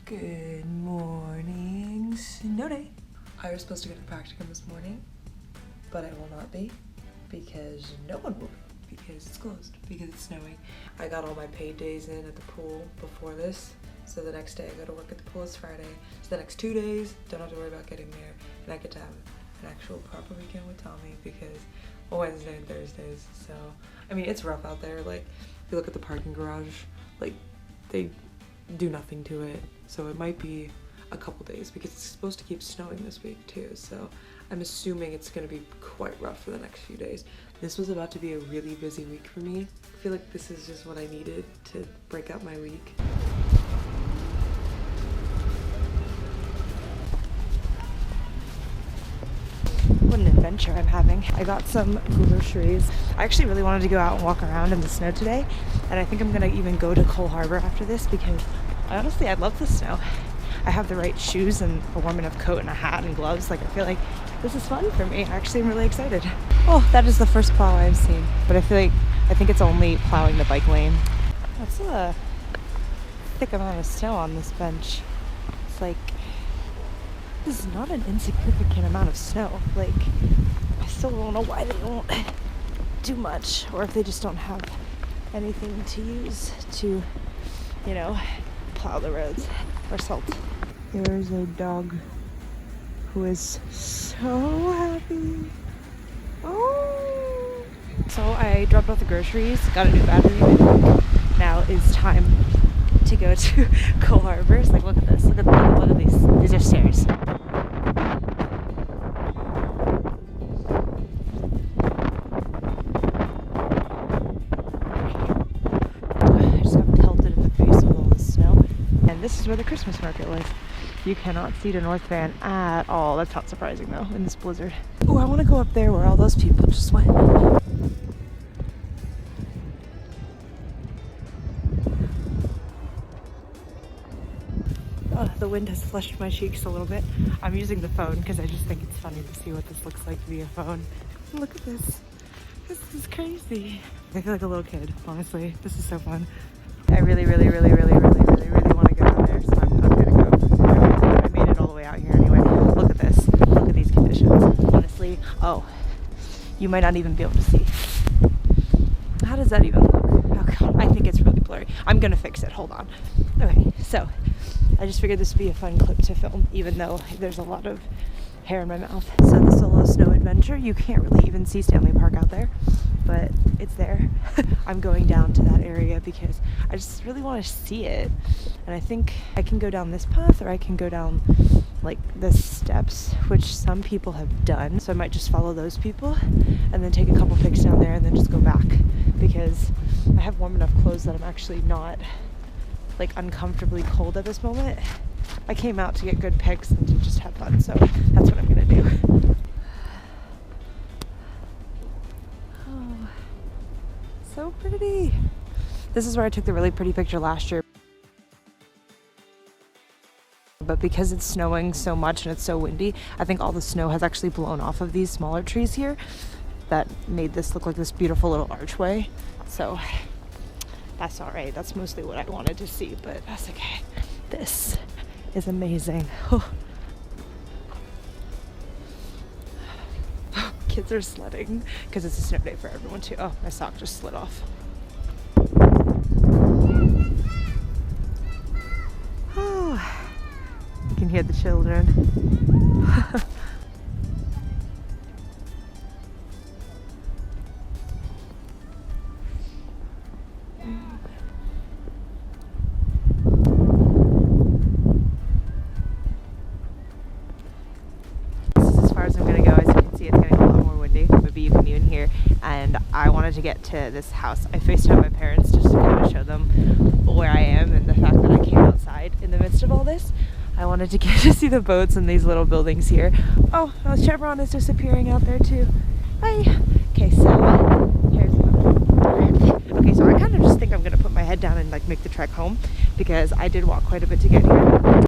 Good morning, snow day. I was supposed to go to practicum this morning, but I will not be because no one will be because it's closed, because it's snowing. I got all my paid days in at the pool before this, so the next day I go to work at the pool is Friday. So the next 2 days, don't have to worry about getting there, and I get to have an actual proper weekend with Tommy because Wednesday and Thursdays. So, I mean, it's rough out there. Like, if you look at the parking garage, like, they do nothing to it. So it might be a couple days because it's supposed to keep snowing this week too. So I'm assuming it's gonna be quite rough for the next few days. This was about to be a really busy week for me. I feel like this is just what I needed to break up my week. What an adventure I'm having. I got some groceries. I actually really wanted to go out and walk around in the snow today, and I think I'm gonna even go to Cole Harbor after this because I love the snow. I have the right shoes and a warm enough coat and a hat and gloves. Like, I feel like this is fun for me. Actually, I'm really excited. Oh, that is the first plow I've seen, but I think it's only plowing the bike lane. That's a thick amount of snow on this bench. It's like, this is not an insignificant amount of snow. Like, I still don't know why they don't do much, or if they just don't have anything to use to, plow the roads or salt. There's a dog who is so happy. Oh! So I dropped off the groceries, got a new battery, and now it's time to go to Cole Harbor. Like, look at this. Look at these. These are stairs. This is where the Christmas market was. You cannot see to North Van at all. That's not surprising though, in this blizzard. Oh, I want to go up there where all those people just went. Oh, the wind has flushed my cheeks a little bit. I'm using the phone because I just think it's funny to see what this looks like via phone. Look at this. This is crazy. I feel like a little kid, honestly. This is so fun. I really want to go down there, so I'm gonna go. I made it all the way out here anyway. Look at this. Look at these conditions. Honestly, you might not even be able to see. How does that even look? Oh god, I think it's really blurry. I'm gonna fix it. Hold on. Okay, so I just figured this would be a fun clip to film, even though there's a lot of hair in my mouth. So the solo snow adventure, you can't really even see Stanley Park out there, but it's there. I'm going down to that area because I just really want to see it, and I think I can go down this path or I can go down like the steps, which some people have done, so I might just follow those people and then take a couple pics down there and then just go back because I have warm enough clothes that I'm actually not like uncomfortably cold at this moment. I came out to get good pics and to just have fun, so that's what I'm gonna do. Oh, so pretty. This is where I took the really pretty picture last year. But because it's snowing so much and it's so windy, I think all the snow has actually blown off of these smaller trees here that made this look like this beautiful little archway. So that's all right. That's mostly what I wanted to see, but that's okay. This is amazing. Oh. Kids are sledding because it's a snow day for everyone too. Oh, my sock just slid off. Oh, you can hear the children. And I wanted to get to this house. I FaceTimed my parents just to kind of show them where I am and the fact that I came outside in the midst of all this. I wanted to get to see the boats and these little buildings here. Oh, Chevron is disappearing out there too. Bye. Okay, so here's okay, so I kind of just think I'm gonna put my head down and like make the trek home because I did walk quite a bit to get here.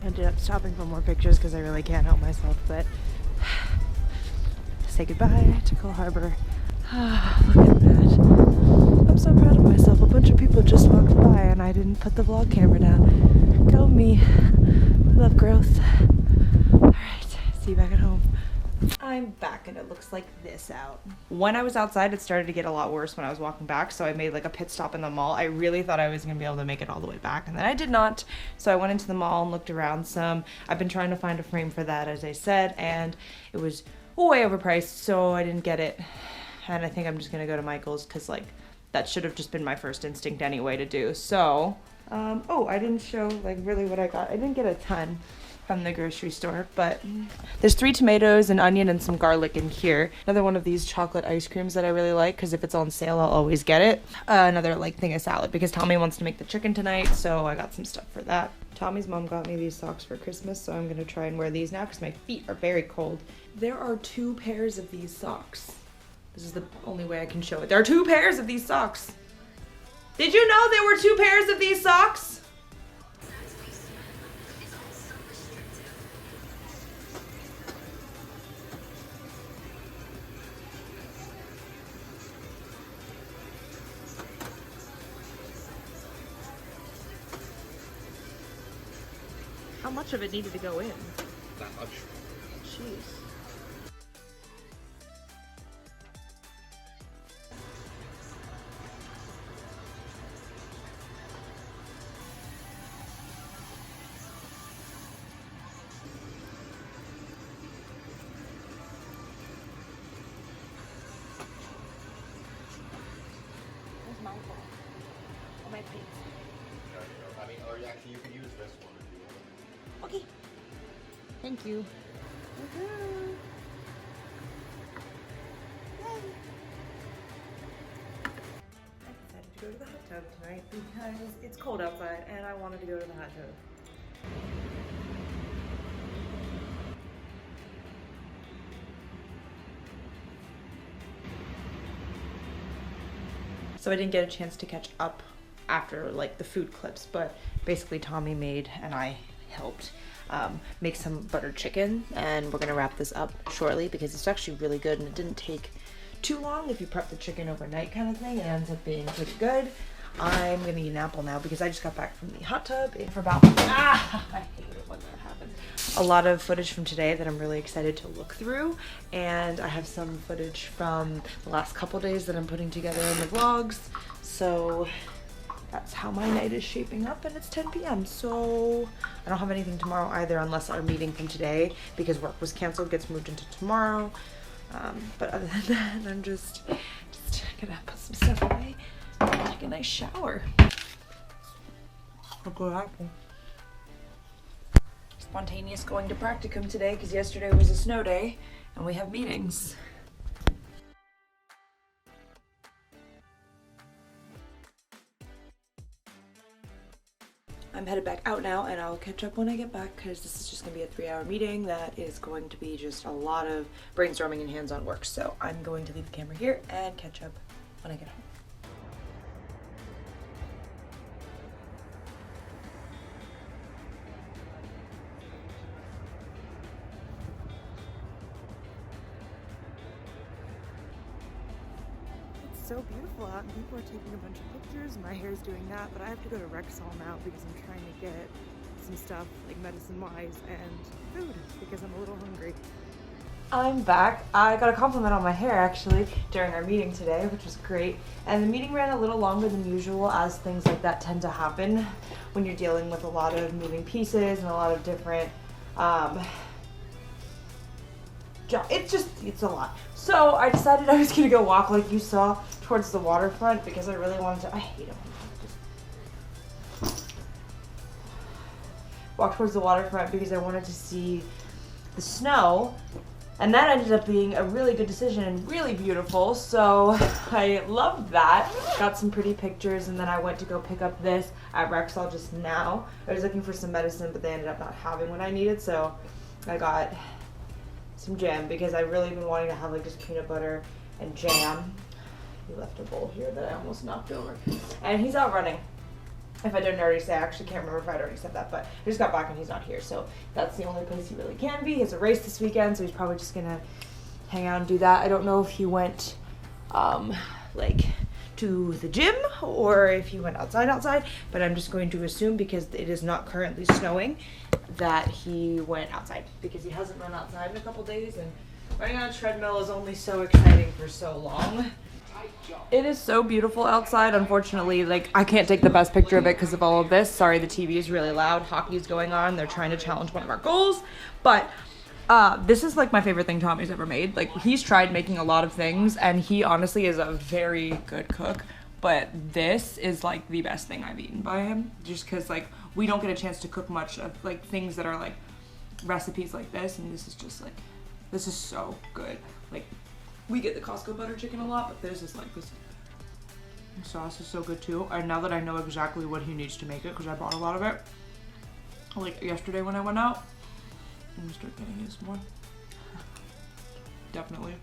Ended up stopping for more pictures because I really can't help myself, but say goodbye to Coal Harbor. Look at that. I'm so proud of myself. A bunch of people just walked by and I didn't put the vlog camera down. Go me. I love growth. Alright, see you back at home. I'm back and it looks like this out. When I was outside, it started to get a lot worse when I was walking back, so I made like a pit stop in the mall. I really thought I was gonna be able to make it all the way back, and then I did not. So I went into the mall and looked around some. I've been trying to find a frame for that, as I said, and it was way overpriced, so I didn't get it. And I think I'm just gonna go to Michael's because like that should have just been my first instinct anyway to do. So, oh, I didn't show like really what I got. I didn't get a ton from the grocery store, but there's 3 tomatoes, an onion, and some garlic in here. Another one of these chocolate ice creams that I really like because if it's on sale, I'll always get it. Another like thing of salad because Tommy wants to make the chicken tonight, so I got some stuff for that. Tommy's mom got me these socks for Christmas, so I'm gonna try and wear these now because my feet are very cold. There are 2 pairs of these socks. This is the only way I can show it. There are 2 pairs of these socks. Did you know there were 2 pairs of these socks? How much of it needed to go in? That much. Jeez. Where's my phone? Oh, my pants. I mean, or actually, you can use this one if you want. Okay. Thank you. I decided to go to the hot tub tonight because it's cold outside and I wanted to go to the hot tub. So I didn't get a chance to catch up after like the food clips, but basically Tommy made and I helped make some buttered chicken, and we're gonna wrap this up shortly because it's actually really good and it didn't take too long if you prep the chicken overnight kind of thing. It ends up being pretty good. I'm gonna eat an apple now because I just got back from the hot tub for about I hate it when that happens. A lot of footage from today that I'm really excited to look through, and I have some footage from the last couple days that I'm putting together in the vlogs. So that's how my night is shaping up, and it's 10 p.m. So I don't have anything tomorrow either unless our meeting from today, because work was canceled, gets moved into tomorrow. But other than that, I'm just gonna put some stuff away and take a nice shower. A good apple. Spontaneous going to practicum today because yesterday was a snow day and we have meetings. I'm headed back out now and I'll catch up when I get back because this is just going to be a 3-hour meeting that is going to be just a lot of brainstorming and hands-on work. So I'm going to leave the camera here and catch up when I get home. So beautiful out and people are taking a bunch of pictures. My hair's doing that, but I have to go to Rexall now because I'm trying to get some stuff like medicine wise and food because I'm a little hungry. I'm back. I got a compliment on my hair actually during our meeting today, which was great. And the meeting ran a little longer than usual, as things like that tend to happen when you're dealing with a lot of moving pieces and a lot of different it's a lot. So I decided I was gonna go walk, like you saw, towards the waterfront because I really wanted to. I hate it. Walk towards the waterfront because I wanted to see the snow, and that ended up being a really good decision and really beautiful. So I loved that. Got some pretty pictures, and then I went to go pick up this at Rexall just now. I was looking for some medicine, but they ended up not having what I needed, so I got some jam because I've really been wanting to have like just peanut butter and jam. He left a bowl here that I almost knocked over. And he's out running. If I didn't already say, I actually can't remember if I'd already said that, but I just got back and he's not here, so that's the only place he really can be. He has a race this weekend, so he's probably just gonna hang out and do that. I don't know if he went, like, to the gym or if he went outside, but I'm just going to assume, because it is not currently snowing, that he went outside, because he hasn't run outside in a couple days, and running on a treadmill is only so exciting for so long. It is so beautiful outside. Unfortunately, like, I can't take the best picture of it because of all of this. Sorry, the TV is really loud. Hockey's going on. They're trying to challenge one of our goals. But this is like my favorite thing Tommy's ever made. Like, he's tried making a lot of things, and he honestly is a very good cook. But this is like the best thing I've eaten by him, just because like we don't get a chance to cook much of like things that are like recipes like this, and this is just like, this is so good. Like, we get the Costco butter chicken a lot, but this is like, this sauce is so good too. And now that I know exactly what he needs to make it, because I bought a lot of it, like yesterday when I went out, I'm gonna start getting it some more. Definitely.